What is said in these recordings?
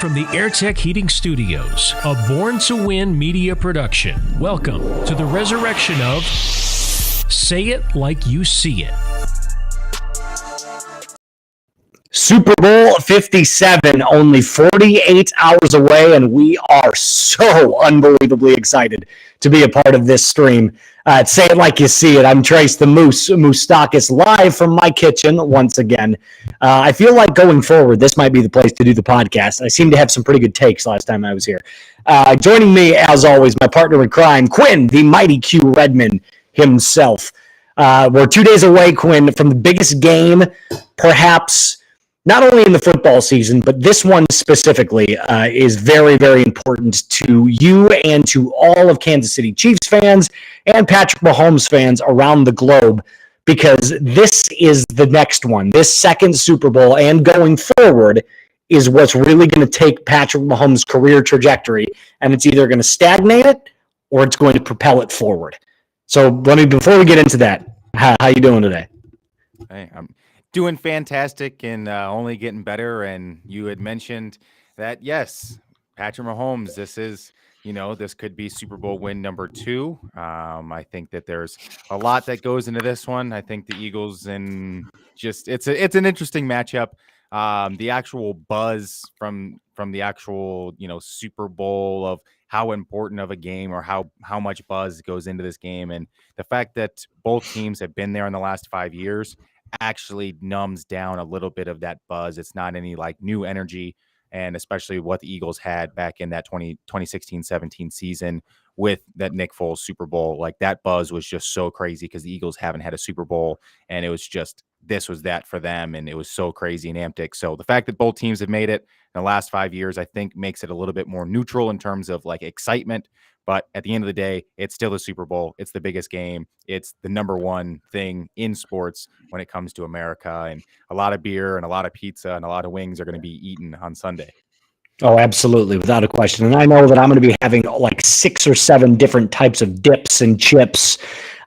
From the AirTech Heating Studios, a Born to Win media production. Welcome to the resurrection of Say It Like You See It. Super Bowl 57, only 48 hours away, and we are so unbelievably excited to be a part of this stream. Say It Like You See It. I'm Trace the Moustakis, live from my kitchen once again. I feel like going forward, this might be the place to do the podcast. I seem to have some pretty good takes last time I was here. Joining me, as always, my partner in crime, Quinn, the mighty Q Redman himself. We're 2 days away, Quinn, from the biggest game, perhaps, not only in the football season, but this one specifically is very, very important to you and to all of Kansas City Chiefs fans and Patrick Mahomes fans around the globe, because this is the next one. This second Super Bowl and going forward is what's really going to take Patrick Mahomes' career trajectory, and it's either going to stagnate it or it's going to propel it forward. So before we get into that, how you doing today? Hey, I'm doing fantastic and only getting better. And you had mentioned that, yes, Patrick Mahomes, this could be Super Bowl win number 2. I think that there's a lot that goes into this one. I think the Eagles it's an interesting matchup. The actual buzz from the actual, Super Bowl of how important of a game or how much buzz goes into this game. And the fact that both teams have been there in the last 5 years actually numbs down a little bit of that buzz. It's not any new energy, and especially what the Eagles had back in that 2016-17 season with that Nick Foles Super Bowl. That buzz was just so crazy because the Eagles haven't had a Super Bowl, and it was just this was that for them, and it was so crazy and amptic. So the fact that both teams have made it in the last 5 years, I think makes it a little bit more neutral in terms of excitement. But at the end of the day, it's still the Super Bowl. It's the biggest game. It's the number one thing in sports when it comes to America. And a lot of beer and a lot of pizza and a lot of wings are going to be eaten on Sunday. Oh, absolutely, without a question. And I know that I'm going to be having 6 or 7 different types of dips and chips.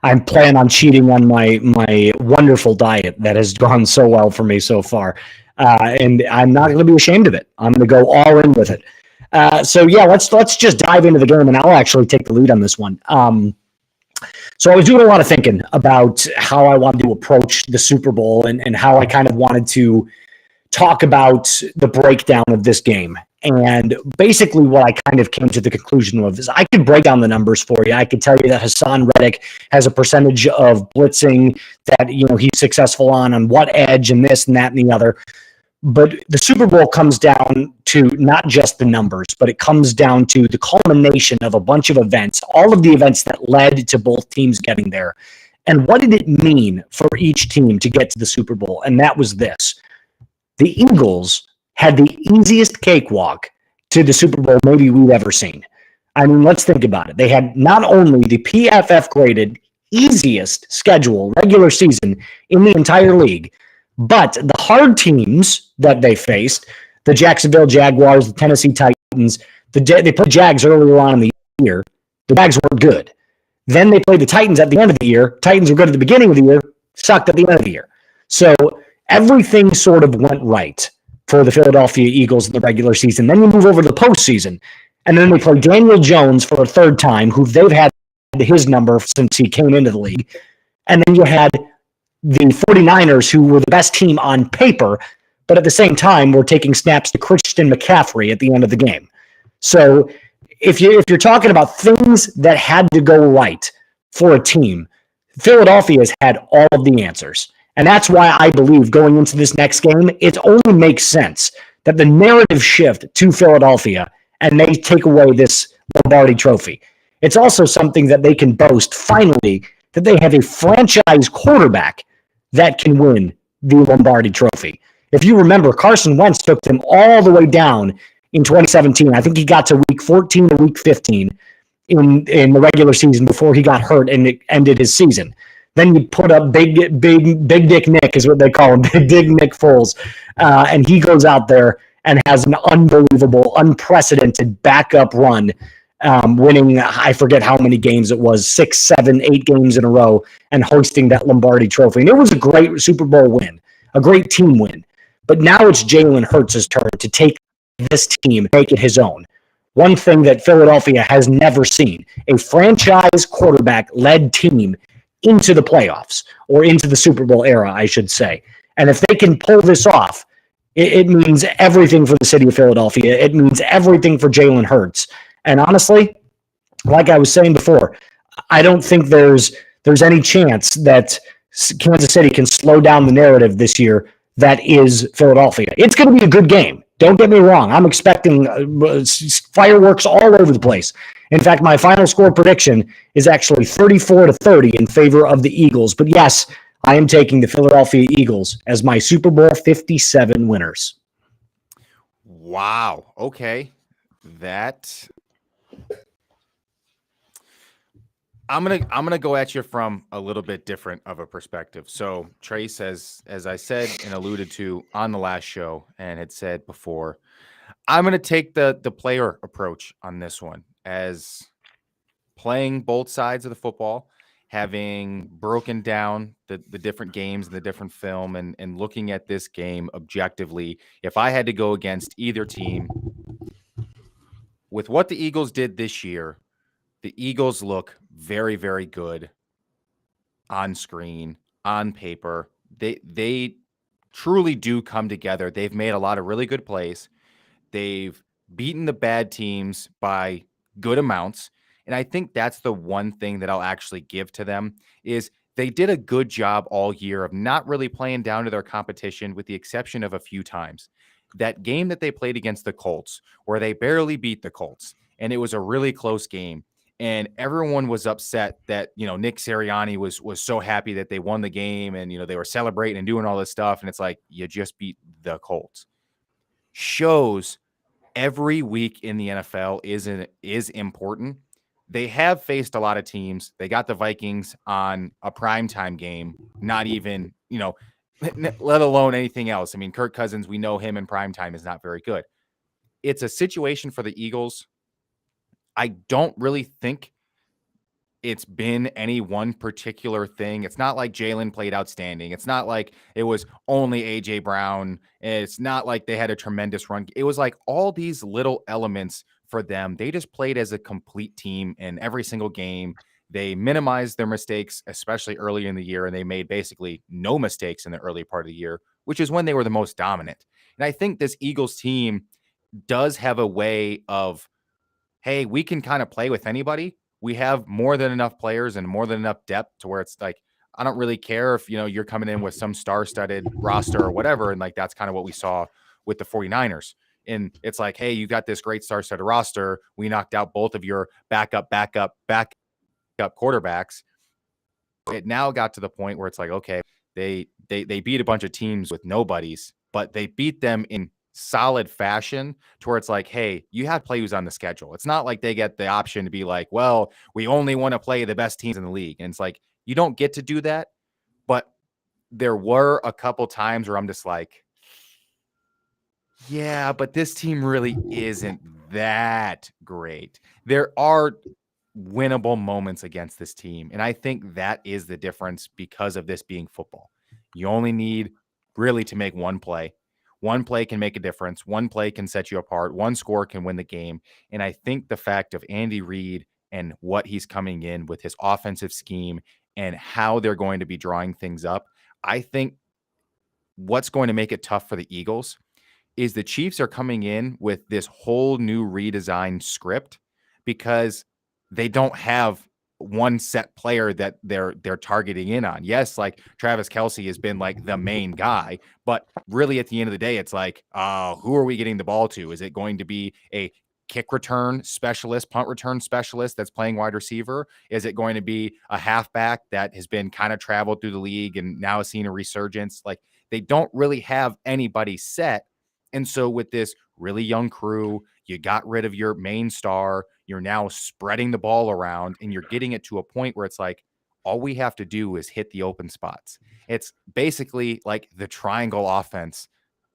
I'm planning on cheating on my wonderful diet that has gone so well for me so far. And I'm not going to be ashamed of it. I'm going to go all in with it. Let's just dive into the game, and I'll actually take the lead on this one. So I was doing a lot of thinking about how I wanted to approach the Super Bowl and how I kind of wanted to talk about the breakdown of this game. And basically what I kind of came to the conclusion of is I could break down the numbers for you. I could tell you that Hassan Reddick has a percentage of blitzing that, he's successful on what edge and this and that and the other. But the Super Bowl comes down to not just the numbers, but it comes down to the culmination of a bunch of events, all of the events that led to both teams getting there. And what did it mean for each team to get to the Super Bowl? And that was this. The Eagles had the easiest cakewalk to the Super Bowl maybe we've ever seen. I mean, let's think about it. They had not only the PFF graded easiest schedule regular season in the entire league, but the hard teams that they faced, the Jacksonville Jaguars, the Tennessee Titans, they played Jags earlier on in the year. The Jags weren't good. Then they played the Titans at the end of the year. Titans were good at the beginning of the year, sucked at the end of the year. So everything sort of went right for the Philadelphia Eagles in the regular season. Then you move over to the postseason, and then they play Daniel Jones for a third time, who they've had his number since he came into the league. And then you had the 49ers, who were the best team on paper, but at the same time were taking snaps to Christian McCaffrey at the end of the game. So if you're talking about things that had to go right for a team, Philadelphia has had all of the answers. And that's why I believe going into this next game, it only makes sense that the narrative shift to Philadelphia and they take away this Lombardi trophy. It's also something that they can boast, finally, that they have a franchise quarterback that can win the Lombardi trophy. If you remember, Carson Wentz took them all the way down in 2017. I think he got to week 14 to week 15 in the regular season before he got hurt and it ended his season. Then you put up Big Dick Nick is what they call him, Big Nick Foles, and he goes out there and has an unbelievable, unprecedented backup run, winning, I forget how many games it was, 6, 7, 8 games in a row, and hosting that Lombardi trophy. And it was a great Super Bowl win, a great team win. But now it's Jalen Hurts' turn to take this team make it his own. One thing that Philadelphia has never seen, a franchise quarterback-led team into the playoffs, or into the Super Bowl era, I should say. And if they can pull this off, it means everything for the city of Philadelphia. It means everything for Jalen Hurts. And honestly, like I was saying before, I don't think there's any chance that Kansas City can slow down the narrative this year that is Philadelphia. It's going to be a good game. Don't get me wrong. I'm expecting fireworks all over the place. In fact, my final score prediction is actually 34-30 in favor of the Eagles. But yes, I am taking the Philadelphia Eagles as my Super Bowl 57 winners. Wow. Okay. That I'm gonna go at you from a little bit different of a perspective. So Trace, as I said and alluded to on the last show and had said before, I'm gonna take the player approach on this one, as playing both sides of the football, having broken down the different games and the different film, and looking at this game objectively. If I had to go against either team, with what the Eagles did this year, the Eagles look very, very good on screen, on paper. They truly do come together. They've made a lot of really good plays. They've beaten the bad teams by good amounts. And I think that's the one thing that I'll actually give to them, is they did a good job all year of not really playing down to their competition, with the exception of a few times. That game that they played against the Colts, where they barely beat the Colts, and it was a really close game. And everyone was upset that, Nick Sirianni was so happy that they won the game, and, they were celebrating and doing all this stuff. And it's like, you just beat the Colts. Shows every week in the NFL is important. They have faced a lot of teams. They got the Vikings on a primetime game, not even, let alone anything else. I mean, Kirk Cousins, we know him in primetime is not very good. It's a situation for the Eagles. I don't really think it's been any one particular thing. It's not like Jalen played outstanding. It's not like it was only A.J. Brown. It's not like they had a tremendous run. It was like all these little elements for them. They just played as a complete team in every single game. They minimized their mistakes, especially early in the year, and they made basically no mistakes in the early part of the year, which is when they were the most dominant. And I think this Eagles team does have a way of, hey, we can kind of play with anybody. We have more than enough players and more than enough depth to where it's like, I don't really care if, you're coming in with some star-studded roster or whatever. And like, that's kind of what we saw with the 49ers. And it's like, hey, you got this great star-studded roster. We knocked out both of your backup quarterbacks. It now got to the point where it's like, okay, they beat a bunch of teams with nobodies, but they beat them in solid fashion to where it's like, hey, you have to play who's on the schedule. It's not like they get the option to be like, well, we only want to play the best teams in the league. And it's like, you don't get to do that. But there were a couple times where I'm just like, yeah, but this team really isn't that great. There are winnable moments against this team. And I think that is the difference because of this being football. You only need really to make one play. One play can make a difference. One play can set you apart. One score can win the game. And I think the fact of Andy Reid and what he's coming in with his offensive scheme and how they're going to be drawing things up, I think what's going to make it tough for the Eagles is the Chiefs are coming in with this whole new redesigned script, because they don't have one set player that they're targeting in on. Yes, like Travis Kelce has been like the main guy, but really at the end of the day, it's like, who are we getting the ball to? Is it going to be a kick return specialist, punt return specialist that's playing wide receiver? Is it going to be a halfback that has been kind of traveled through the league and now has seen a resurgence? Like, they don't really have anybody set. And so with this really young crew, you got rid of your main star. You're now spreading the ball around, and you're getting it to a point where it's like, all we have to do is hit the open spots. It's basically like the triangle offense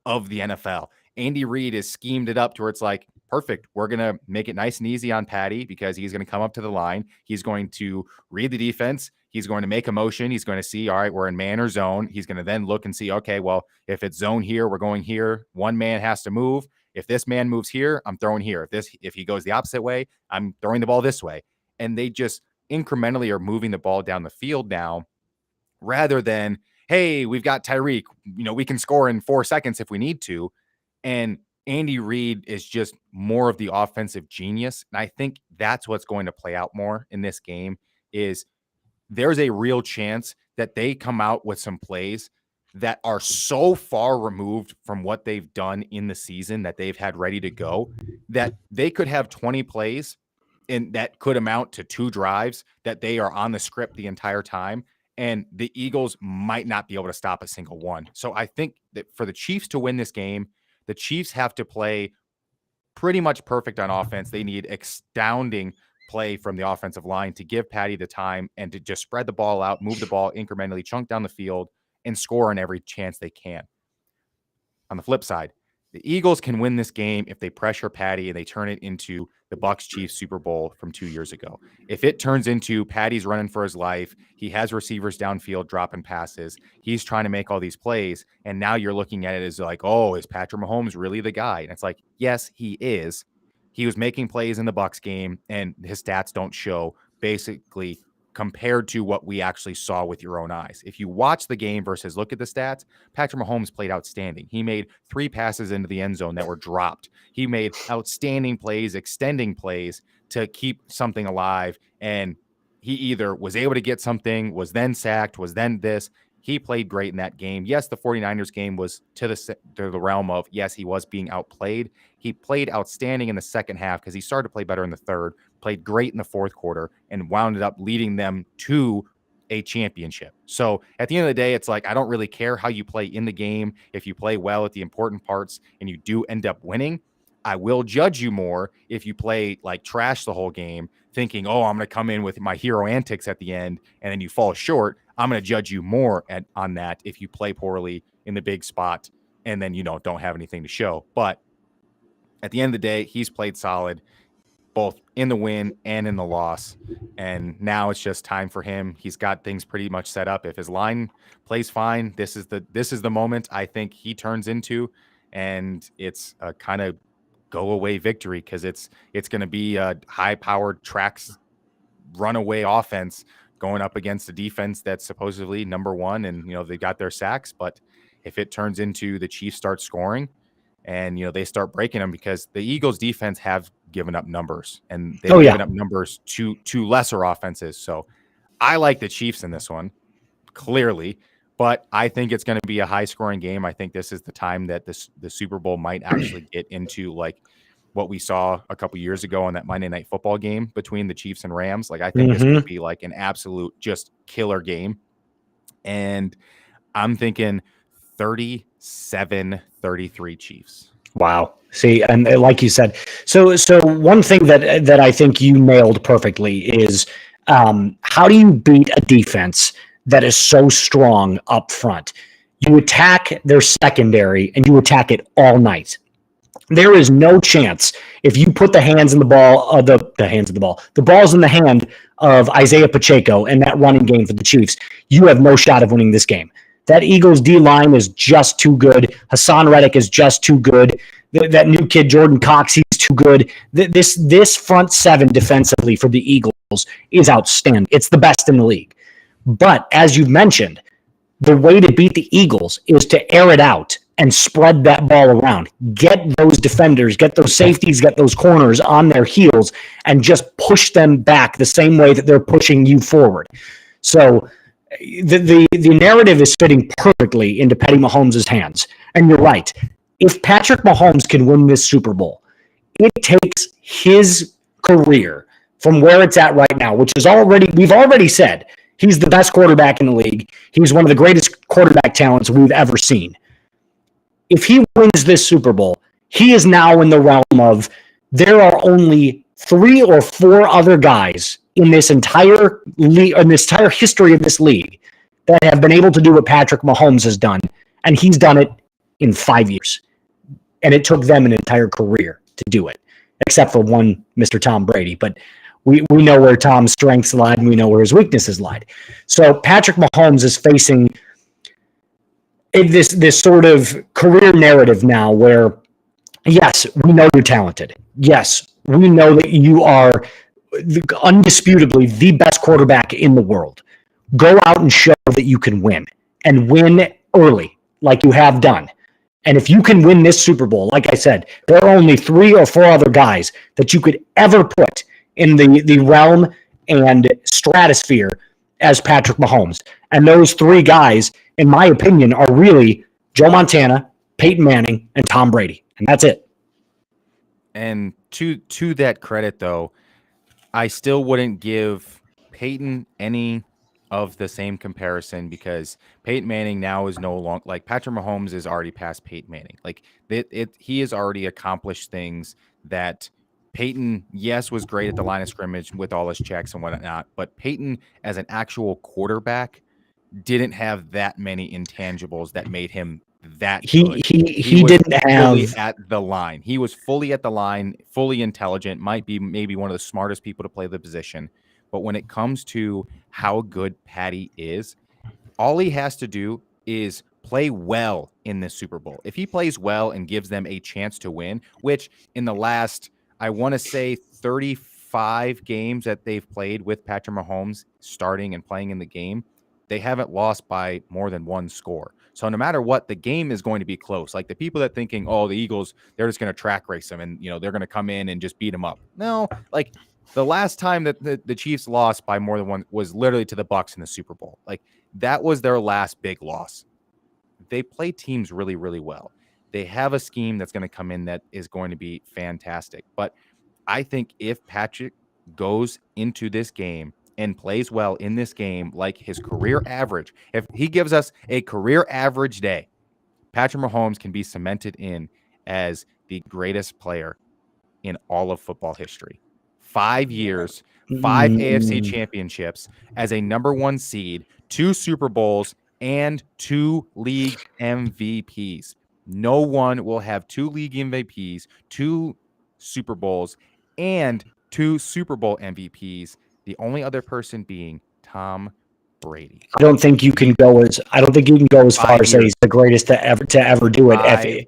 of the NFL. Andy Reid has schemed it up to where it's like, perfect. We're going to make it nice and easy on Patty, because he's going to come up to the line. He's going to read the defense. He's going to make a motion. He's going to see, all right, we're in man or zone. He's going to then look and see, okay, well, if it's zone here, we're going here. One man has to move. If this man moves here, I'm throwing here. If he goes the opposite way, I'm throwing the ball this way. And they just incrementally are moving the ball down the field now, rather than, hey, we've got Tyreek, we can score in 4 seconds if we need to. And Andy Reid is just more of the offensive genius. And I think that's what's going to play out more in this game is there's a real chance that they come out with some plays that are so far removed from what they've done in the season that they've had ready to go, that they could have 20 plays and that could amount to 2 drives that they are on the script the entire time. And the Eagles might not be able to stop a single one. So I think that for the Chiefs to win this game, the Chiefs have to play pretty much perfect on offense. They need astounding play from the offensive line to give Patty the time and to just spread the ball out, move the ball incrementally, chunk down the field, and score on every chance they can. On the flip side, the Eagles can win this game if they pressure Patty and they turn it into the Bucs-Chiefs Super Bowl from 2 years ago. If it turns into Patty's running for his life, he has receivers downfield dropping passes, he's trying to make all these plays, and now you're looking at it as like, oh, is Patrick Mahomes really the guy? And it's like, yes, he is. He was making plays in the Bucs game, and his stats don't show basically compared to what we actually saw with your own eyes. If you watch the game versus look at the stats, Patrick Mahomes played outstanding. He made 3 passes into the end zone that were dropped. He made outstanding plays, extending plays to keep something alive. And he either was able to get something, was then sacked, was then this. He played great in that game. Yes, the 49ers game was to the realm of, yes, he was being outplayed. He played outstanding in the second half because he started to play better in the third, played great in the fourth quarter, and wound up leading them to a championship. So at the end of the day, it's like, I don't really care how you play in the game. If you play well at the important parts and you do end up winning, I will judge you more if you play like trash the whole game, thinking, oh, I'm going to come in with my hero antics at the end, and then you fall short. I'm going to judge you more on that if you play poorly in the big spot and then, don't have anything to show. But at the end of the day, he's played solid, both in the win and in the loss. And now it's just time for him. He's got things pretty much set up. If his line plays fine, this is the moment I think he turns into, and it's a kind of go away victory because it's going to be a high powered tracks runaway offense going up against a defense that's supposedly number 1, and they got their sacks. But if it turns into the Chiefs start scoring and they start breaking them, because the Eagles defense have given up numbers, and they've given up numbers to lesser offenses. So I like the Chiefs in this one, clearly, but I think it's going to be a high scoring game. I think this is the time that the Super Bowl might actually get into like what we saw a couple years ago on that Monday Night Football game between the Chiefs and Rams. Like, I think this would be like an absolute just killer game. And I'm thinking 37-33 Chiefs. Wow. See, and like you said, so one thing that I think you nailed perfectly is how do you beat a defense that is so strong up front? You attack their secondary and you attack it all night. There is no chance if you put the balls in the hand of Isaiah Pacheco and that running game for the Chiefs, you have no shot of winning this game. That Eagles D-line is just too good. Hassan Reddick is just too good. That new kid, Jordan Cox, he's too good. This front 7 defensively for the Eagles is outstanding. It's the best in the league. But as you've mentioned, the way to beat the Eagles is to air it out and spread that ball around. Get those defenders, get those safeties, get those corners on their heels, and just push them back the same way that they're pushing you forward. So the narrative is fitting perfectly into Patty Mahomes' hands. And you're right. If Patrick Mahomes can win this Super Bowl, it takes his career from where it's at right now, which is we've already said he's the best quarterback in the league. He's one of the greatest quarterback talents we've ever seen. If he wins this Super Bowl, he is now in the realm of there are only 3 or 4 other guys in this entire history of this league that have been able to do what Patrick Mahomes has done, and he's done it in 5 years. And it took them an entire career to do it, except for one Mr. Tom Brady. But we know where Tom's strengths lied, and we know where his weaknesses lied. So Patrick Mahomes is facing this sort of career narrative now where Yes, we know you're talented. Yes, we know that you are undisputably the best quarterback in the world. Go out and show that you can win and win early, like you have done. And if you can win this Super Bowl, like I said, there are only 3 or 4 other guys that you could ever put in the realm and stratosphere as Patrick Mahomes. And those 3 guys, in my opinion, are really Joe Montana, Peyton Manning, and Tom Brady. And that's it. And to that credit, though, I still wouldn't give Peyton any of the same comparison because Peyton Manning now is no longer like Patrick Mahomes is already past Peyton Manning. Like he has already accomplished things that Peyton, yes, was great at the line of scrimmage with all his checks and whatnot, but Peyton as an actual quarterback didn't have that many intangibles that made him that good. He was didn't fully have at the line. He was fully at the line, fully intelligent, might be maybe one of the smartest people to play the position. But when it comes to how good Patty is, all he has to do is play well in this Super Bowl. If he plays well and gives them a chance to win, which in the last, I want to say 35 games that they've played with Patrick Mahomes starting and playing in the game, they haven't lost by more than 1 score. So no matter what, the game is going to be close. Like the people that thinking, oh, the Eagles, they're just going to track race them and, they're going to come in and just beat them up. No, like the last time that the Chiefs lost by more than 1 was literally to the Bucs in the Super Bowl. Like that was their last big loss. They play teams really, really well. They have a scheme that's going to come in that is going to be fantastic. But I think if Patrick goes into this game and plays well in this game, like his career average, if he gives us a career average day, Patrick Mahomes can be cemented in as the greatest player in all of football history. 5 years, 5 AFC championships as a number 1 seed, 2 Super Bowls, and 2 league MVPs. No one will have 2 league MVPs, 2 Super Bowls, and 2 Super Bowl MVPs. The only other person being Tom Brady. I don't think you can go as far as say he's the greatest to ever do it.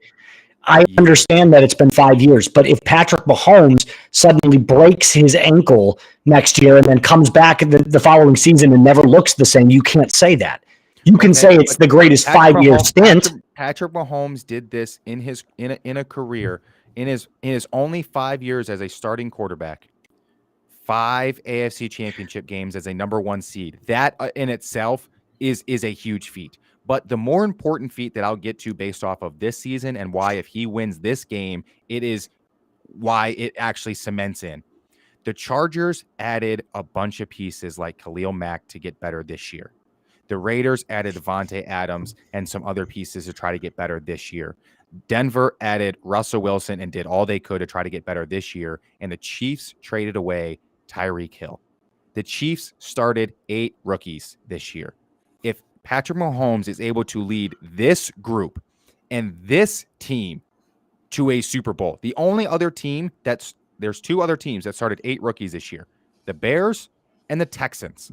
I understand that it's been 5 years, but if Patrick Mahomes suddenly breaks his ankle next year and then comes back the following season and never looks the same, you can't say that. You can say it's the greatest 5-year stint. Patrick Mahomes did this in a career in his only 5 years as a starting quarterback. 5 AFC championship games as a number 1 seed. That in itself is a huge feat. But the more important feat that I'll get to based off of this season and why if he wins this game, it is why it actually cements in. The Chargers added a bunch of pieces like Khalil Mack to get better this year. The Raiders added Devontae Adams and some other pieces to try to get better this year. Denver added Russell Wilson and did all they could to try to get better this year. And the Chiefs traded away Tyreek Hill. The Chiefs started 8 rookies this year. If Patrick Mahomes is able to lead this group and this team to a Super Bowl, the only other team there's 2 other teams that started 8 rookies this year, the Bears and the Texans.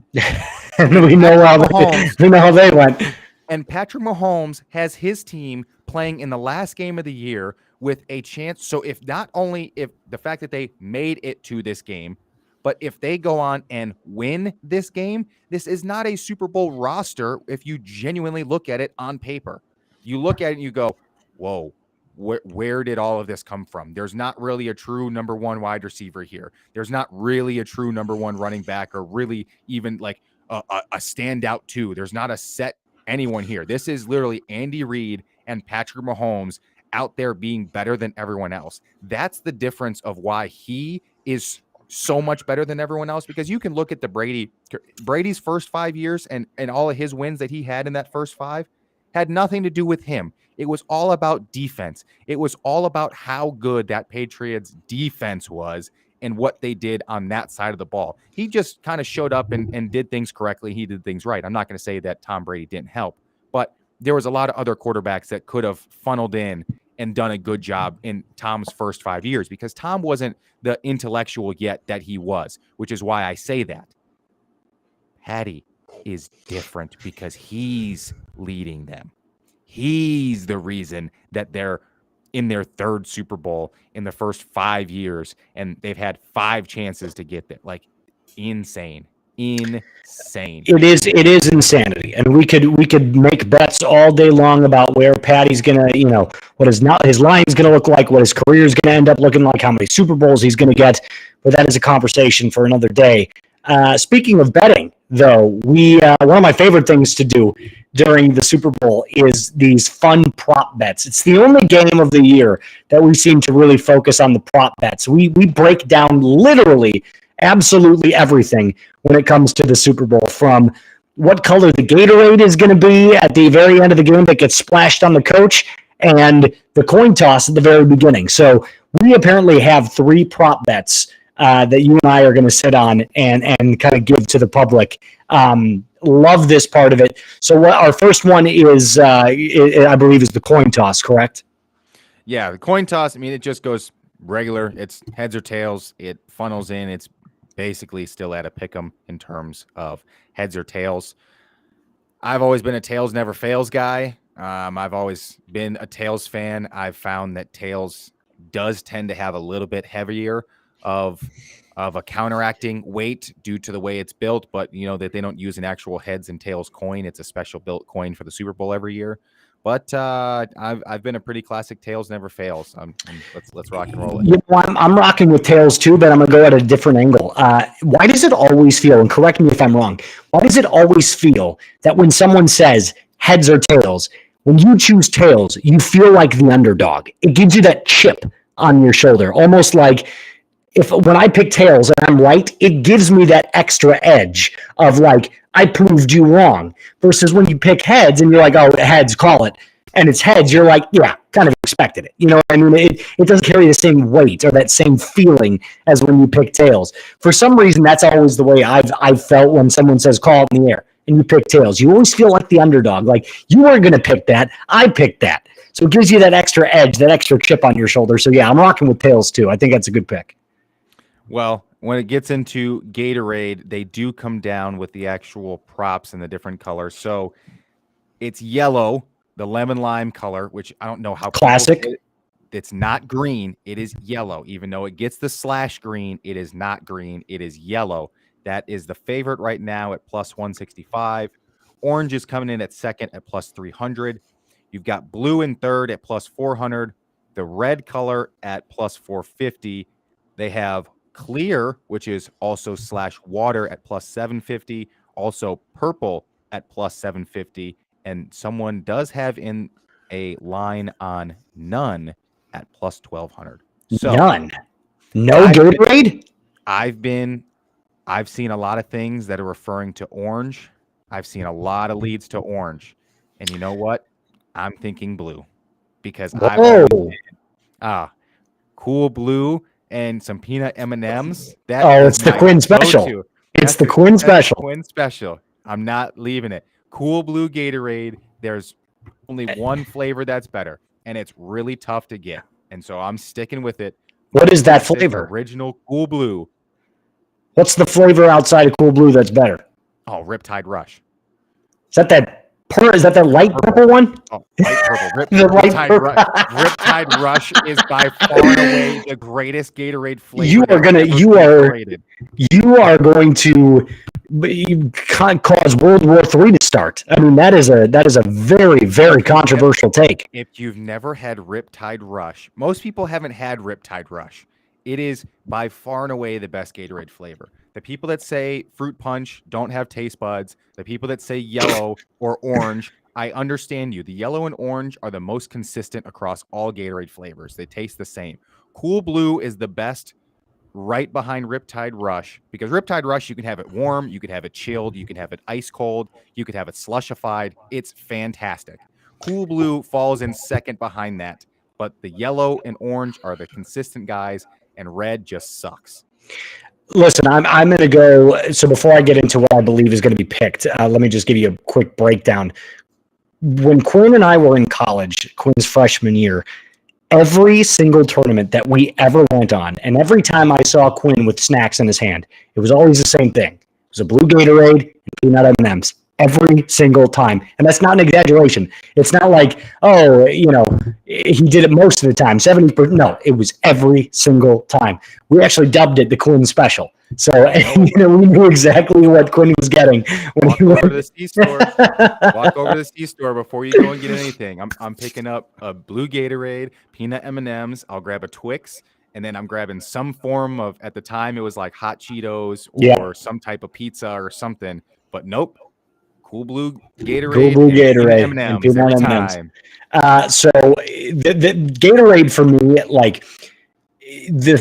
And we know how they went. And Patrick Mahomes has his team playing in the last game of the year with a chance. So if the fact that they made it to this game, but if they go on and win this game, this is not a Super Bowl roster if you genuinely look at it on paper. You look at it and you go, whoa, where did all of this come from? There's not really a true number 1 wide receiver here. There's not really a true number 1 running back or really even like a standout 2. There's not a set anyone here. This is literally Andy Reid and Patrick Mahomes out there being better than everyone else. That's the difference of why he is so much better than everyone else, because you can look at Brady's first 5 years and all of his wins that he had in that first 5 had nothing to do with him. It was all about defense. It was all about how good that Patriots defense was and what they did on that side of the ball. He just kind of showed up and did things correctly. He did things right. I'm not going to say that Tom Brady didn't help, but there was a lot of other quarterbacks that could have funneled in and done a good job in Tom's first 5 years, because Tom wasn't the intellectual yet that he was, which is why I say that. Patty is different because he's leading them. He's the reason that they're in their third Super Bowl in the first 5 years, and they've had 5 chances to get there. Like, insane. It is insanity, and we could make bets all day long about where Patty's gonna, what his line's gonna look like, what his career is gonna end up looking like, how many Super Bowls he's gonna get. But that is a conversation for another day. Speaking of betting, though, one of my favorite things to do during the Super Bowl is these fun prop bets. It's the only game of the year that we seem to really focus on the prop bets. We break down literally absolutely everything when it comes to the Super Bowl, from what color the Gatorade is going to be at the very end of the game that gets splashed on the coach, and the coin toss at the very beginning. So we apparently have 3 prop bets that you and I are going to sit on and kind of give to the public. Love this part of it. So our first one is, I believe, is the coin toss, correct? Yeah, the coin toss, I mean, it just goes regular. It's heads or tails. It funnels in. It's basically still at a pick'em in terms of heads or tails. I've always been a tails never fails guy. I've always been a tails fan. I've found that tails does tend to have a little bit heavier of a counteracting weight due to the way it's built, but that they don't use an actual heads and tails coin. It's a special built coin for the Super Bowl every year. But I've been a pretty classic tails never fails. Let's rock and roll it. I'm rocking with tails too, but I'm gonna go at a different angle. Why does it always feel, and correct me if I'm wrong, why does it always feel that when someone says heads or tails, when you choose tails, you feel like the underdog? It gives you that chip on your shoulder, almost like when I pick tails and I'm right, it gives me that extra edge of like, I proved you wrong, versus when you pick heads and you're like, oh, heads, call it. And it's heads, you're like, yeah, kind of expected it. You know what I mean? It doesn't carry the same weight or that same feeling as when you pick tails. For some reason, that's always the way I've felt when someone says call it in the air and you pick tails. You always feel like the underdog. Like, you weren't going to pick that. I picked that. So it gives you that extra edge, that extra chip on your shoulder. So yeah, I'm rocking with tails too. I think that's a good pick. Well, when it gets into Gatorade, they do come down with the actual props and the different colors. So it's yellow, the lemon lime color, which I don't know how classic. It's not green. It is yellow. Even though it gets the slash green, it is not green. It is yellow. That is the favorite right now at plus 165. Orange is coming in at second at plus 300. You've got blue in third at plus 400. The red color at plus 450. They have clear, which is also slash water at plus 750, also purple at plus 750, and someone does have in a line on none at plus 1200. So none, no Gatorade. I've seen a lot of things that are referring to orange. I've seen a lot of leads to orange, and you know what? I'm thinking blue because cool blue and some peanut M&Ms. It's the Quinn special. It's the Quinn special. Quinn special. I'm not leaving it. Cool blue Gatorade. There's only one flavor that's better, and it's really tough to get. And so I'm sticking with it. What is that flavor? Original Cool Blue. What's the flavor outside of Cool Blue that's better? Oh, Riptide Rush. Is that that light purple one? Oh, light purple. Riptide Rush is by far and away the greatest Gatorade flavor. You are going to cause World War III to start. I mean, that is a very, very controversial take. If you've never had Riptide Rush, most people haven't had Riptide Rush. It is by far and away the best Gatorade flavor. The people that say fruit punch don't have taste buds, the people that say yellow or orange, I understand you. The yellow and orange are the most consistent across all Gatorade flavors. They taste the same. Cool Blue is the best right behind Riptide Rush, because Riptide Rush, you can have it warm, you could have it chilled, you can have it ice cold, you could have it slushified. It's fantastic. Cool Blue falls in second behind that, but the yellow and orange are the consistent guys, and red just sucks. Listen, I'm going to go. So before I get into what I believe is going to be picked, let me just give you a quick breakdown. When Quinn and I were in college, Quinn's freshman year, every single tournament that we ever went on, and every time I saw Quinn with snacks in his hand, it was always the same thing. It was a blue Gatorade and peanut M&Ms. every single time. And that's not an exaggeration. It's not like, oh, he did it most of the time, 70%. No, it was every single time. We actually dubbed it the Quinn Special. So, we knew exactly what Quinn was getting when Walk over to the C-store. Walk over to the C-store before you go and get anything. I'm picking up a blue Gatorade, peanut M&Ms. I'll grab a Twix, and then I'm grabbing some form of, at the time, it was like hot Cheetos or some type of pizza or something. But nope. Cool Blue Gatorade, Cool Blue Gatorade, and peanut M&Ms every time. So the Gatorade for me, like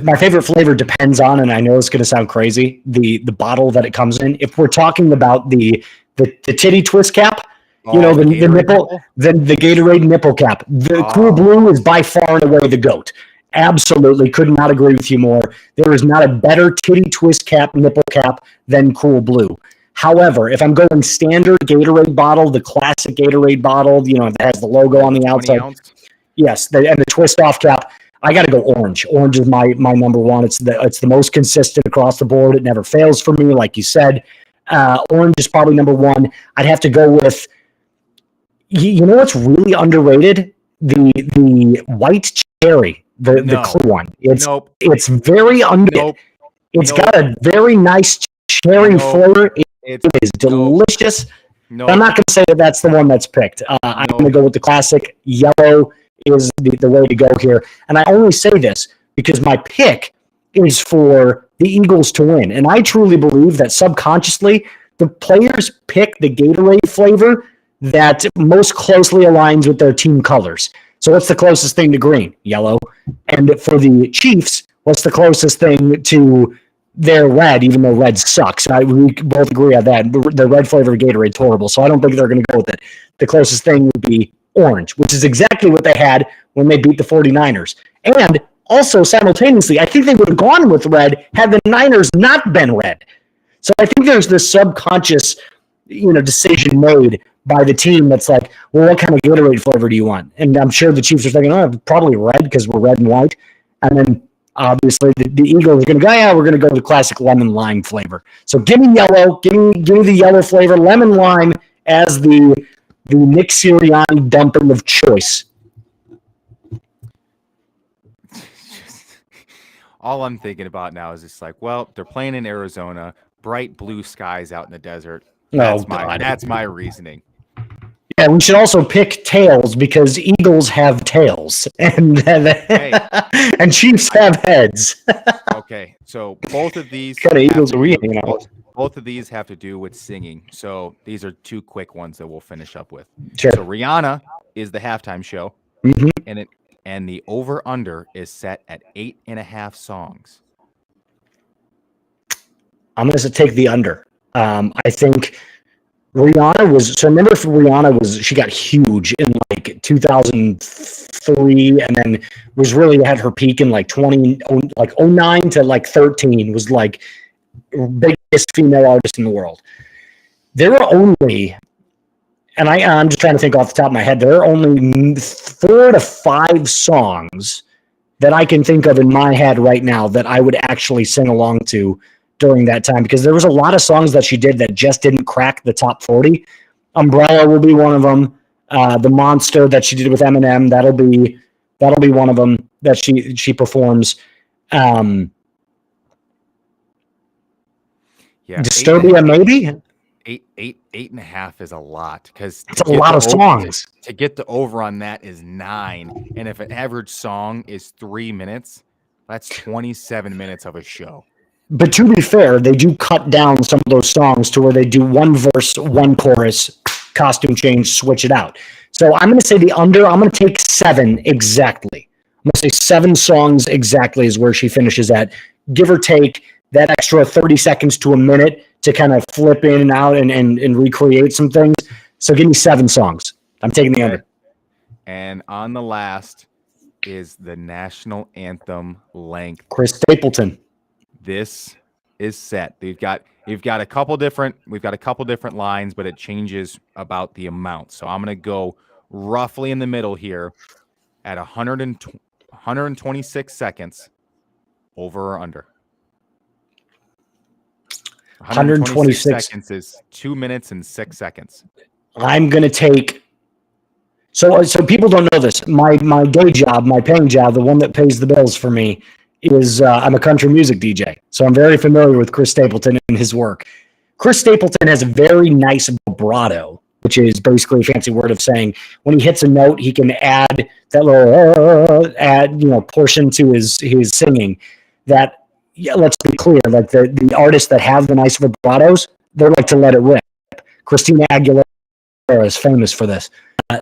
my favorite flavor depends on, and I know it's going to sound crazy, the bottle that it comes in. If we're talking about the titty twist cap, the nipple, then the Gatorade nipple cap. The Cool Blue is by far and away the GOAT. Absolutely, could not agree with you more. There is not a better titty twist cap, nipple cap than Cool Blue. However, if I'm going standard Gatorade bottle, the classic Gatorade bottle, that has the logo on the outside, yes, and the twist off cap, I got to go orange. Orange is my number one. It's the most consistent across the board. It never fails for me, like you said. Orange is probably number one. I'd have to go with, what's really underrated? The white cherry, the clear one. It's very underrated. It's got a very nice cherry flavor. It is delicious. But I'm not going to say that that's the one that's picked. I'm going to go with the classic. Yellow is the way to go here. And I only say this because my pick is for the Eagles to win. And I truly believe that subconsciously the players pick the Gatorade flavor that most closely aligns with their team colors. So what's the closest thing to green? Yellow. And for the Chiefs, what's the closest thing to their red, even though red sucks? We both agree on that. The red flavor Gatorade's horrible, so I don't think they're going to go with it. The closest thing would be orange, which is exactly what they had when they beat the 49ers. And also, simultaneously, I think they would have gone with red had the Niners not been red. So I think there's this subconscious, decision made by the team that's like, well, what kind of Gatorade flavor do you want? And I'm sure the Chiefs are thinking, probably red because we're red and white. And then obviously, the Eagles are going to go, we're going to go to the classic lemon lime flavor. So give me yellow, give me the yellow flavor, lemon lime as the Nick Sirianni dumping of choice. All I'm thinking about now is just like, well, they're playing in Arizona, bright blue skies out in the desert. That's my reasoning. Yeah, we should also pick tails because Eagles have tails and Chiefs have heads. Okay, so both of these Eagles are hanging out with. Both of these have to do with singing. So these are two quick ones that we'll finish up with. Sure. So Rihanna is the halftime show, and the over under is set at 8.5 songs. I'm going to take the under. I think Rihanna she got huge in like 2003 and then was really at her peak in like 09 to like 13 was like biggest female artist in the world. There were only, and I'm just trying to think off the top of my head, there are only 4 to 5 songs that I can think of in my head right now that I would actually sing along to during that time, because there was a lot of songs that she did that just didn't crack the top 40. Umbrella will be one of them. The Monster that she did with Eminem, that'll be one of them that she performs. Disturbia, maybe. 8.5 is a lot because it's a lot of songs. To get the over on that is 9, and if an average song is 3 minutes, that's 27 minutes of a show. But to be fair, they do cut down some of those songs to where they do one verse, one chorus, costume change, switch it out. So I'm going to say the under. I'm going to take 7 exactly. I'm going to say 7 songs exactly is where she finishes at, give or take that extra 30 seconds to a minute to kind of flip in and out and recreate some things. So give me 7 songs. I'm taking the under. And on the last is the national anthem length. Chris Stapleton. This is set. We've got a couple different lines, but it changes about the amount. So I'm going to go roughly in the middle here at 126 seconds. Over or under? 126 seconds is 2 minutes and 6 seconds. I'm going to take. So people don't know this. My day job, my paying job, the one that pays the bills for me, is I'm a country music DJ. So I'm very familiar with Chris Stapleton and his work. Chris Stapleton has a very nice vibrato, which is basically a fancy word of saying when he hits a note, he can add that little portion to his singing. That, yeah, let's be clear, like the artists that have the nice vibratos, they like to let it rip. Christina Aguilera is famous for this.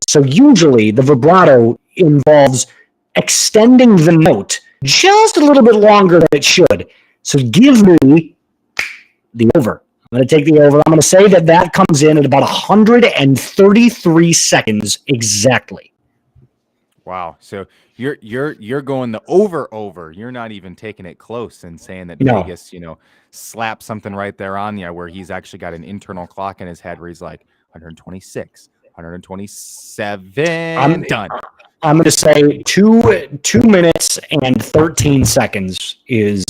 So usually the vibrato involves extending the note just a little bit longer than it should. So give me the over. I'm going to take the over. I'm going to say that comes in at about 133 seconds exactly. Wow. So you're going the over. You're not even taking it close and saying that No. Vegas, slap something right there on you where he's actually got an internal clock in his head where he's like 126, 127. I'm done. I'm going to say 2 minutes and 13 seconds is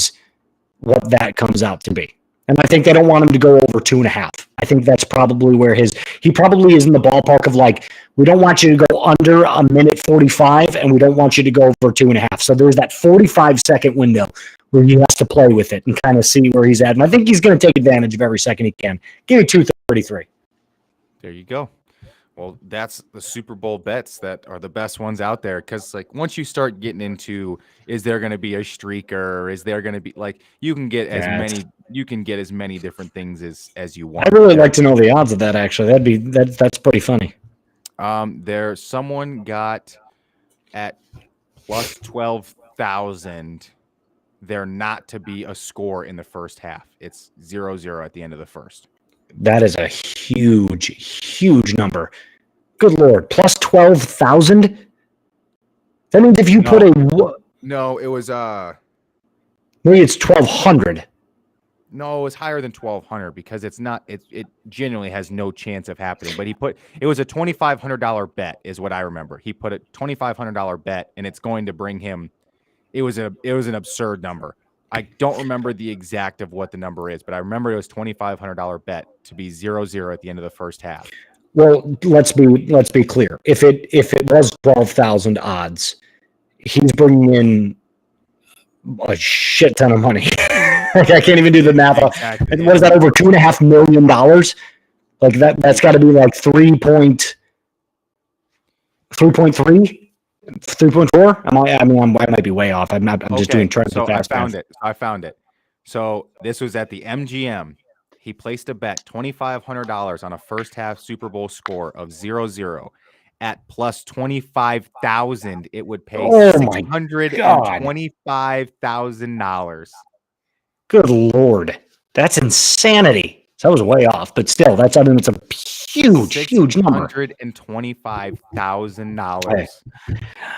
what that comes out to be. And I think they don't want him to go over 2.5. I think that's probably where he probably is in the ballpark of like, we don't want you to go under a minute 45 and we don't want you to go over 2.5. So there's that 45-second window where he has to play with it and kind of see where he's at. And I think he's going to take advantage of every second he can. Give me 233. There you go. Well, that's the Super Bowl bets that are the best ones out there. Because like once you start getting into, is there going to be a streaker? Is there going to be like you can get as many different things as you want. I'd really like to know the odds of that. Actually, that's pretty funny. Someone got at plus 12,000. There not to be a score in the first half. It's 0-0 at the end of the first. That is a huge number. Good Lord. Plus 12,000? That means if you put a... No, it was... Maybe it's 1,200. No, it was higher than 1,200 because it's not... It genuinely has no chance of happening. But it was a $2,500 bet is what I remember. He put a $2,500 bet, and it's going to bring him... It was an absurd number. I don't remember the exact of what the number is, but I remember it was $2,500 bet to be 0-0 at the end of the first half. Well, let's be clear. If it was 12,000 odds, he's bringing in a shit ton of money. Like I can't even do the math. Exactly, what is that? Over $2.5 million? Like that's got to be like 3.3. 3.4? I might be way off. I'm just doing trends. So I found it. So this was at the MGM. He placed a bet $2,500 on a first half Super Bowl score of 0-0 at plus 25,000. It would pay $625,000. Good Lord, that's insanity. So that was way off, but still, it's a huge number. $625,000.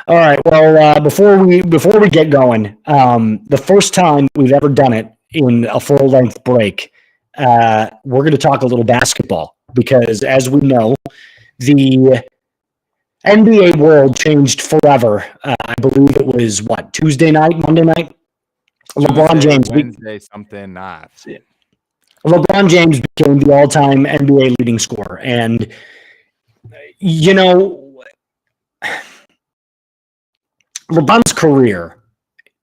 All right. Well, before we get going, the first time we've ever done it in a full-length break, we're going to talk a little basketball because, as we know, the NBA world changed forever. I believe it was Tuesday night, Monday night. LeBron James, Wednesday, something. LeBron James became the all-time NBA leading scorer. And, LeBron's career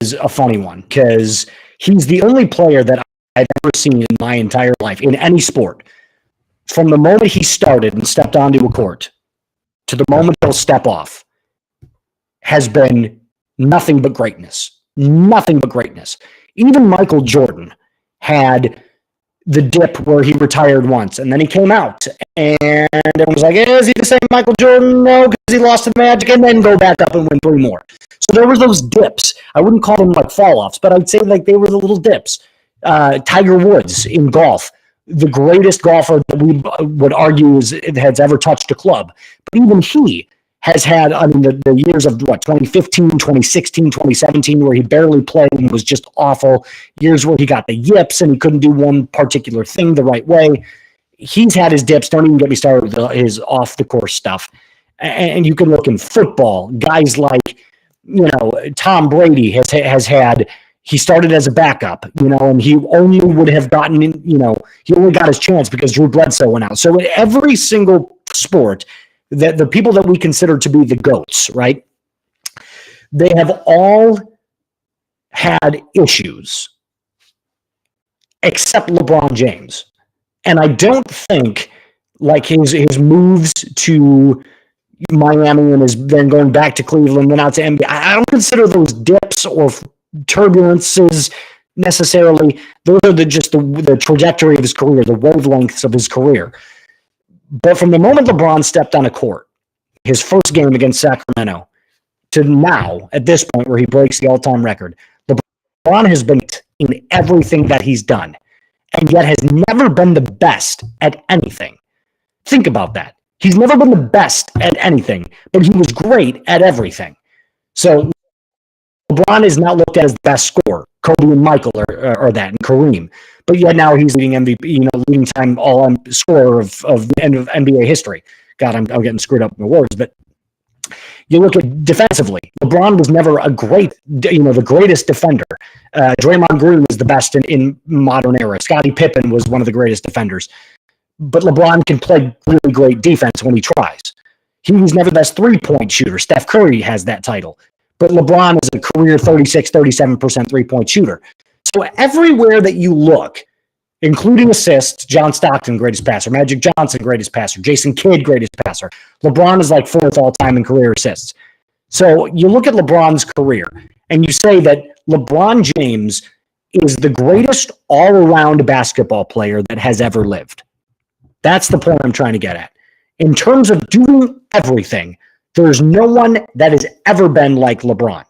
is a funny one because he's the only player that I've ever seen in my entire life in any sport. From the moment he started and stepped onto a court to the moment he'll step off has been nothing but greatness. Nothing but greatness. Even Michael Jordan had the dip where he retired once, and then he came out, and everyone was like, is he the same Michael Jordan? No, because he lost to the Magic, and then go back up and win 3 more. So there were those dips. I wouldn't call them like fall-offs, but I'd say like they were the little dips. Tiger Woods in golf, the greatest golfer that we would argue has ever touched a club. But even he has had, the years of 2015, 2016, 2017, where he barely played and was just awful. Years where he got the yips and he couldn't do one particular thing the right way. He's had his dips. Don't even get me started with his off-the-course stuff. And you can look in football. Guys like, Tom Brady has had He started as a backup, and he only would have gotten in, he only got his chance because Drew Bledsoe went out. So in every single sport, that the people that we consider to be the GOATs, right? They have all had issues except LeBron James. And I don't think like his moves to Miami and then going back to Cleveland, then out to NBA, I don't consider those dips or turbulences necessarily. Those are just the trajectory of his career, the wavelengths of his career. But from the moment LeBron stepped on a court, his first game against Sacramento, to now, at this point where he breaks the all-time record, LeBron has been in everything that he's done, and yet has never been the best at anything. Think about that. He's never been the best at anything, but he was great at everything. So LeBron is not looked at as the best scorer. Kobe and Michael are that, and Kareem. But yet now he's leading MVP, leading time all scorer of the end of NBA history. God, I'm getting screwed up in the words, but you look at defensively. LeBron was never the greatest defender. Draymond Green was the best in modern era. Scottie Pippen was one of the greatest defenders. But LeBron can play really great defense when he tries. He was never the best three-point shooter. Steph Curry has that title. But LeBron is a career 36, 37% three-point shooter. So everywhere that you look, including assists, John Stockton, greatest passer, Magic Johnson, greatest passer, Jason Kidd, greatest passer. LeBron is like fourth all-time in career assists. So you look at LeBron's career, and you say that LeBron James is the greatest all-around basketball player that has ever lived. That's the point I'm trying to get at. In terms of doing everything, there's no one that has ever been like LeBron.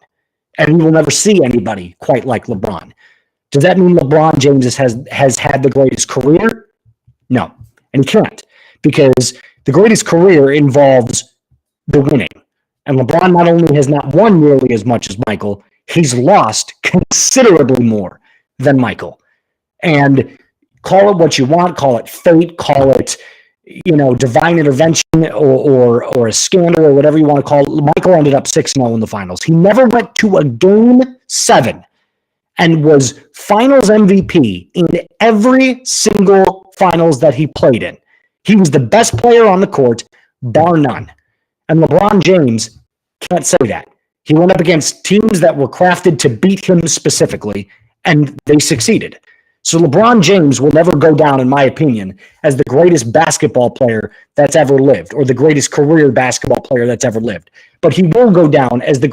And we will never see anybody quite like LeBron. Does that mean LeBron James has had the greatest career? No. And he can't. Because the greatest career involves the winning. And LeBron not only has not won nearly as much as Michael, he's lost considerably more than Michael. And call it what you want, call it fate, call it, divine intervention or a scandal or whatever you want to call it. Michael ended up 6-0 in the finals. He never went to a game 7 and was finals MVP in every single finals that he played in. He was the best player on the court, bar none. And LeBron James can't say that. He went up against teams that were crafted to beat him specifically, and they succeeded. So LeBron James will never go down, in my opinion, as the greatest basketball player that's ever lived or the greatest career basketball player that's ever lived. But he will go down as the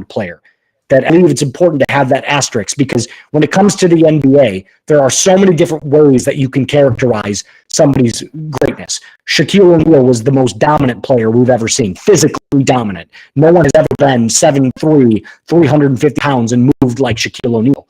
player. That I believe it's important to have that asterisk because when it comes to the NBA, there are so many different ways that you can characterize somebody's greatness. Shaquille O'Neal was the most dominant player we've ever seen, physically dominant. No one has ever been 7'3", 350 pounds and moved like Shaquille O'Neal.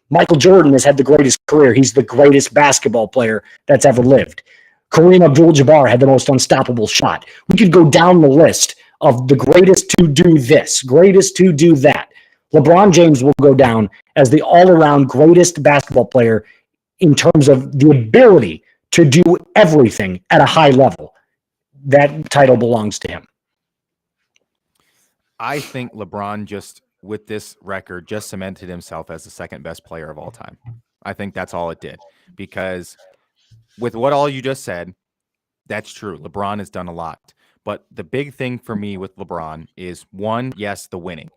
Michael Jordan has had the greatest career. He's the greatest basketball player that's ever lived. Kareem Abdul-Jabbar had the most unstoppable shot. We could go down the list of the greatest to do this, greatest to do that. LeBron James will go down as the all-around greatest basketball player in terms of the ability to do everything at a high level. That title belongs to him. I think LeBron just, with this record, just cemented himself as the second best player of all time. I think that's all it did. Because with what all you just said, that's true. LeBron has done a lot. But the big thing for me with LeBron is, one, yes, the winning.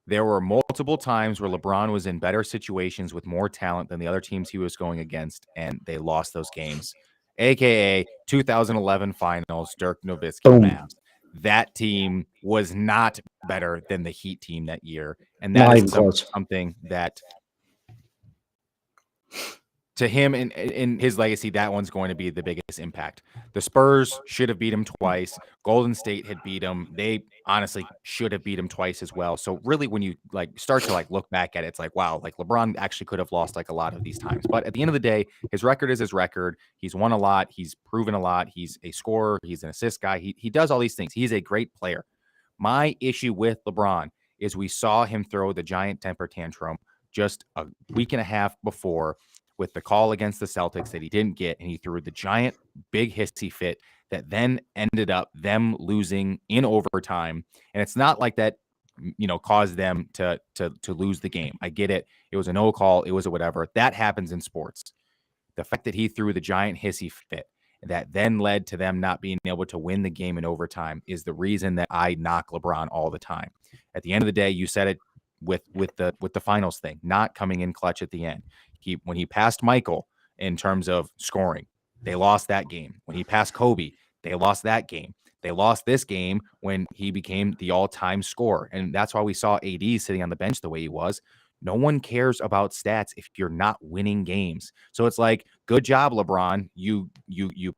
There were multiple times where LeBron was in better situations with more talent than the other teams he was going against, and they lost those games. AKA 2011 finals, Dirk Nowitzki Mavs. That team was not better than the Heat team that year. And that is something that, to him in his legacy, that one's going to be the biggest impact. The Spurs should have beat him twice. Golden State had beat him. They honestly should have beat him twice as well. So really, when you start to look back at it, it's like, wow, LeBron actually could have lost a lot of these times. But at the end of the day, his record is his record. He's won a lot. He's proven a lot. He's a scorer. He's an assist guy. He does all these things. He's a great player. My issue with LeBron is we saw him throw the giant temper tantrum just a week and a half before with the call against the Celtics that he didn't get, and he threw the giant big hissy fit that then ended up them losing in overtime. And it's not like that caused them to lose the game. I get it. It was a no call. It was a whatever. That happens in sports. The fact that he threw the giant hissy fit that then led to them not being able to win the game in overtime is the reason that I knock LeBron all the time. At the end of the day, you said it with the finals thing, not coming in clutch at the end. When he passed Michael in terms of scoring, they lost that game. When he passed Kobe, they lost that game. They lost this game when he became the all-time scorer. And that's why we saw AD sitting on the bench the way he was. No one cares about stats if you're not winning games. So it's like, good job, LeBron. You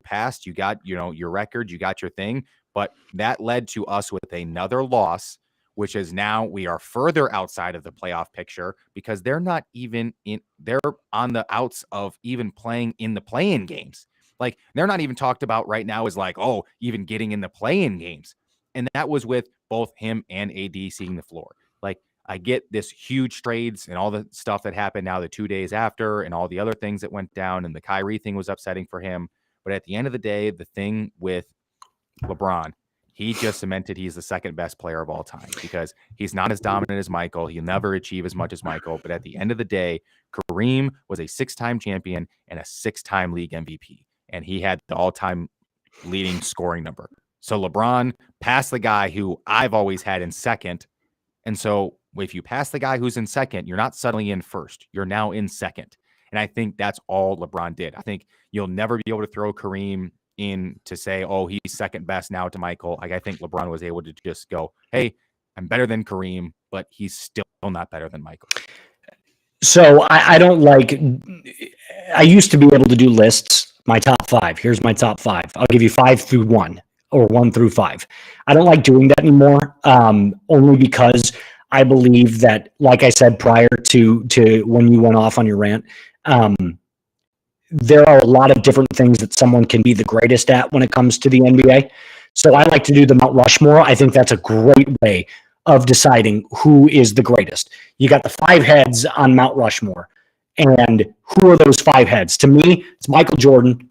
passed, you got, your record, you got your thing, but that led to us with another loss, which is now we are further outside of the playoff picture because they're not even they're on the outs of even playing in the play-in games. Like, they're not even talked about right now as like, oh, even getting in the play-in games. And that was with both him and AD seeing the floor. Like, I get this huge trades and all the stuff that happened now the 2 days after and all the other things that went down, and the Kyrie thing was upsetting for him. But at the end of the day, the thing with LeBron, he just cemented he's the second best player of all time because he's not as dominant as Michael. He'll never achieve as much as Michael. But at the end of the day, Kareem was a 6-time champion and a 6-time league MVP. And he had the all-time leading scoring number. So LeBron passed the guy who I've always had in second. And so if you pass the guy who's in second, you're not suddenly in first. You're now in second. And I think that's all LeBron did. I think you'll never be able to throw Kareem in to say, oh, he's second best now to Michael. Like, I think LeBron was able to just go, hey, I'm better than Kareem, but he's still not better than Michael. So I don't like, I used to be able to do lists, my top 5. Here's my top 5. I'll give you 5 through 1 or 1 through 5. I don't like doing that anymore, only because I believe that, like I said prior to when you went off on your rant, there are a lot of different things that someone can be the greatest at when it comes to the NBA. So I like to do the Mount Rushmore. I think that's a great way of deciding who is the greatest. You got the 5 heads on Mount Rushmore. And who are those 5 heads? To me, it's Michael Jordan,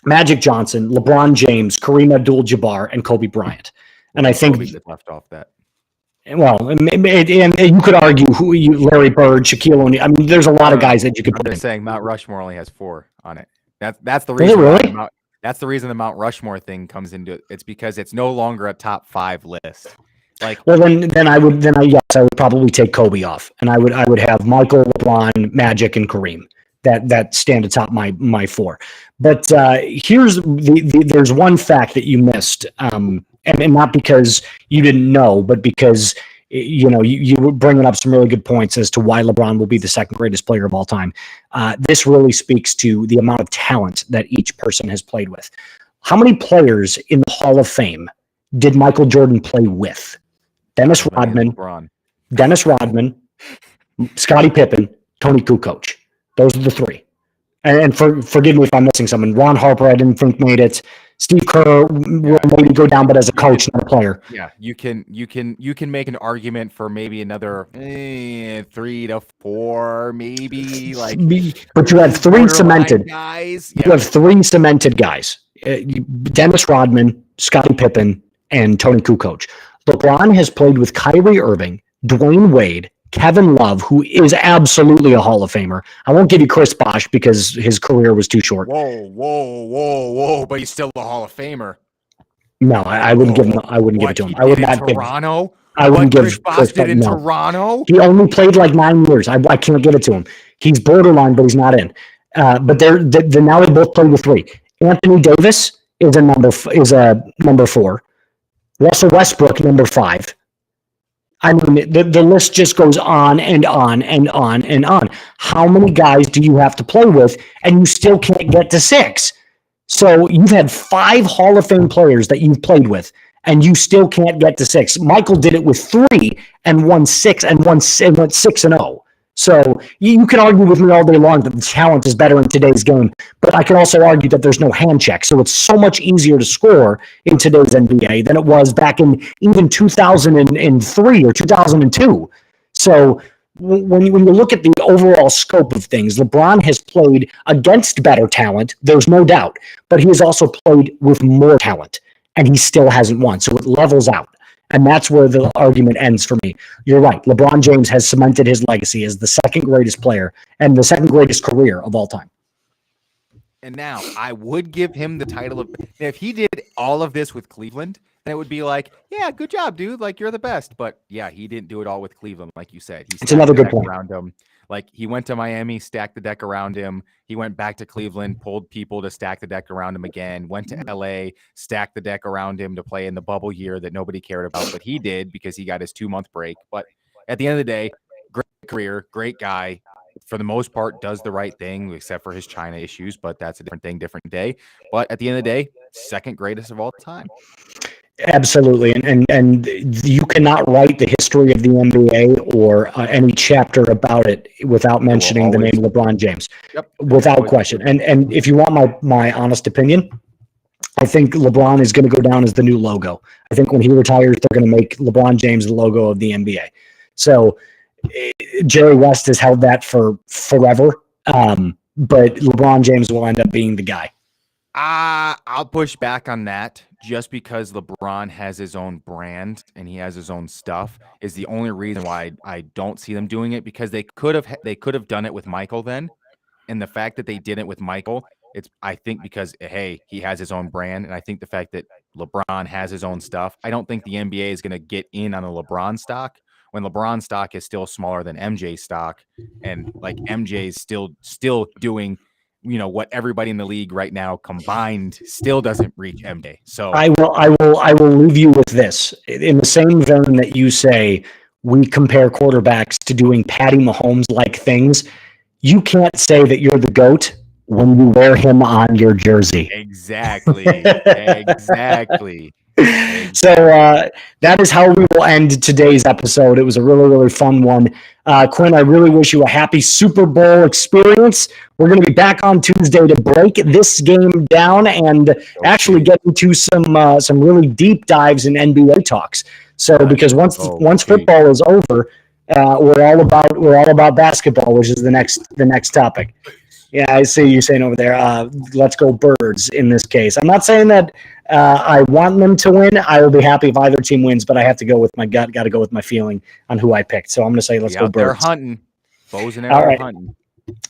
Magic Johnson, LeBron James, Kareem Abdul-Jabbar, and Kobe Bryant. And I think Kobe left off that. Well, and you could argue Larry Bird, Shaquille O'Neal. I mean, there's a lot of guys that you could put in. I'm just saying Mount Rushmore only has 4 on it. That's the reason. Really? That's the reason the Mount Rushmore thing comes into it. It's because it's no longer a top 5 list. Like, well, then I would probably take Kobe off, and I would have Michael, LeBron, Magic, and Kareem that stand atop my 4. But here's there's one fact that you missed, and not because you didn't know, but because you were bringing up some really good points as to why LeBron will be the second greatest player of all time. This really speaks to the amount of talent that each person has played with. How many players in the Hall of Fame did Michael Jordan play with? Dennis Rodman, Scottie Pippen, Tony Kukoc. Those are the 3. And forgive me if I'm missing someone. Ron Harper, I didn't think made it. Steve Kerr will maybe go down, but as a coach, not a player. Yeah, you can make an argument for maybe another 3 to 4, maybe like. But you have 3 cemented guys. You have 3 cemented guys: Dennis Rodman, Scottie Pippen, and Tony Kukoc. LeBron has played with Kyrie Irving, Dwayne Wade, Kevin Love, who is absolutely a Hall of Famer. I won't give you Chris Bosh because his career was too short. Whoa! But he's still a Hall of Famer. No, I wouldn't give him. I wouldn't give it to him. I would not give. Toronto. I wouldn't give Chris Bosh did in Toronto. He only played like 9 years. I can't give it to him. He's borderline, but he's not in. But now they both play with 3. Anthony Davis is a number 4. Russell Westbrook, number 5. I mean, the list just goes on and on and on and on. How many guys do you have to play with, and you still can't get to 6? So you've had 5 Hall of Fame players that you've played with, and you still can't get to 6. Michael did it with 3 and won 6 and went 6-0. So you can argue with me all day long that the talent is better in today's game, but I can also argue that there's no hand check. So it's so much easier to score in today's NBA than it was back in even 2003 or 2002. So when you look at the overall scope of things, LeBron has played against better talent, there's no doubt, but he has also played with more talent, and he still hasn't won. So it levels out. And that's where the argument ends for me. You're right. LeBron James has cemented his legacy as the second greatest player and the second greatest career of all time. And now I would give him the title of, if he did all of this with Cleveland, then it would be like, yeah, good job, dude. Like, you're the best. But yeah, he didn't do it all with Cleveland, like you said. It's another good point. Around him. Like, he went to Miami, stacked the deck around him. He went back to Cleveland, pulled people to stack the deck around him again, went to LA, stacked the deck around him to play in the bubble year that nobody cared about, but he did because he got his 2-month break. But at the end of the day, great career, great guy. For the most part, does the right thing, except for his China issues, but that's a different thing, different day. But at the end of the day, second greatest of all time. Absolutely, and you cannot write the history of the NBA or any chapter about it without mentioning the name LeBron James. Yep. Without question. And if you want my honest opinion, I think LeBron is going to go down as the new logo. I think when he retires, they're going to make LeBron James the logo of the NBA. So Jerry West has held that for forever, but LeBron James will end up being the guy. I'll push back on that just because LeBron has his own brand and he has his own stuff is the only reason why I don't see them doing it, because they could have done it with Michael then. And the fact that they didn't with Michael, it's, I think, because, hey, he has his own brand. And I think the fact that LeBron has his own stuff, I don't think the NBA is going to get in on the LeBron stock when LeBron stock is still smaller than MJ stock. And like MJ is still doing, what everybody in the league right now combined still doesn't reach MJ. So I will leave you with this. In the same vein that you say we compare quarterbacks to doing Patty Mahomes-like things, you can't say that you're the GOAT when you wear him on your jersey. Exactly. Exactly. So that is how we will end today's episode. It was a really, really fun one. Quinn, I really wish you a happy Super Bowl experience. We're going to be back on Tuesday to break this game down and actually get into some really deep dives in NBA talks. So because once football is over, we're all about basketball, which is the next topic. Yeah, I see you saying over there, let's go Birds in this case. I'm not saying that I want them to win. I will be happy if either team wins, but I have to go with my gut, got to go with my feeling on who I picked. So I'm going to say let's go Birds. They're hunting. Bows and arrows hunting.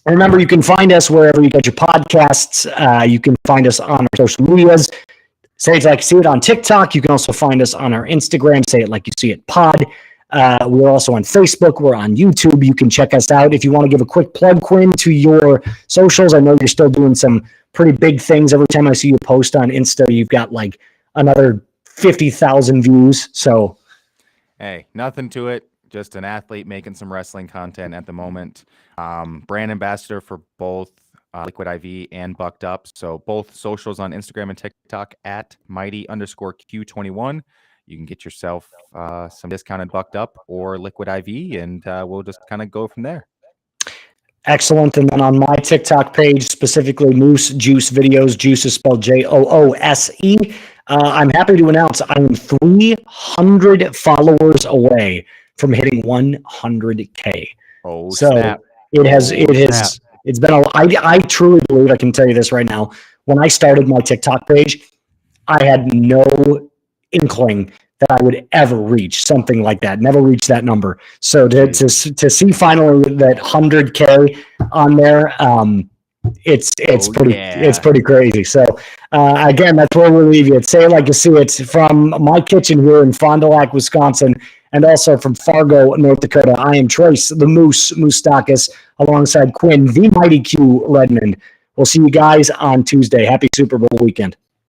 Remember, you can find us wherever you get your podcasts. You can find us on our social medias. Say It Like You See It on TikTok. You can also find us on our Instagram, Say It Like You See It Pod. We're also on Facebook. We're on YouTube. You can check us out. If you want to give a quick plug, Quinn, to your socials, I know you're still doing some pretty big things. Every time I see you post on Insta, you've got like another 50,000 views. So, hey, nothing to it. Just an athlete making some wrestling content at the moment. Brand ambassador for both Liquid IV and Bucked Up. So both socials on Instagram and TikTok at mighty_Q21. You can get yourself some discounted Bucked Up or Liquid IV, and we'll just kind of go from there. Excellent. And then on my TikTok page, specifically Moose Juice Videos, Juice is spelled Joose. I'm happy to announce I am 300 followers away from hitting 100K. Oh, so snap. It's been I truly believe, I can tell you this right now, when I started my TikTok page, I had no inkling that I would ever reach something like that. Never reach that number. So to see finally that 100K on there, it's pretty crazy. So again, that's where we'll leave you. Say It Like You See It from my kitchen here in Fond du Lac, Wisconsin, and also from Fargo, North Dakota. I am Trace, the Moose Moustakis, alongside Quinn, the Mighty Q Redmond. We'll see you guys on Tuesday. Happy Super Bowl weekend.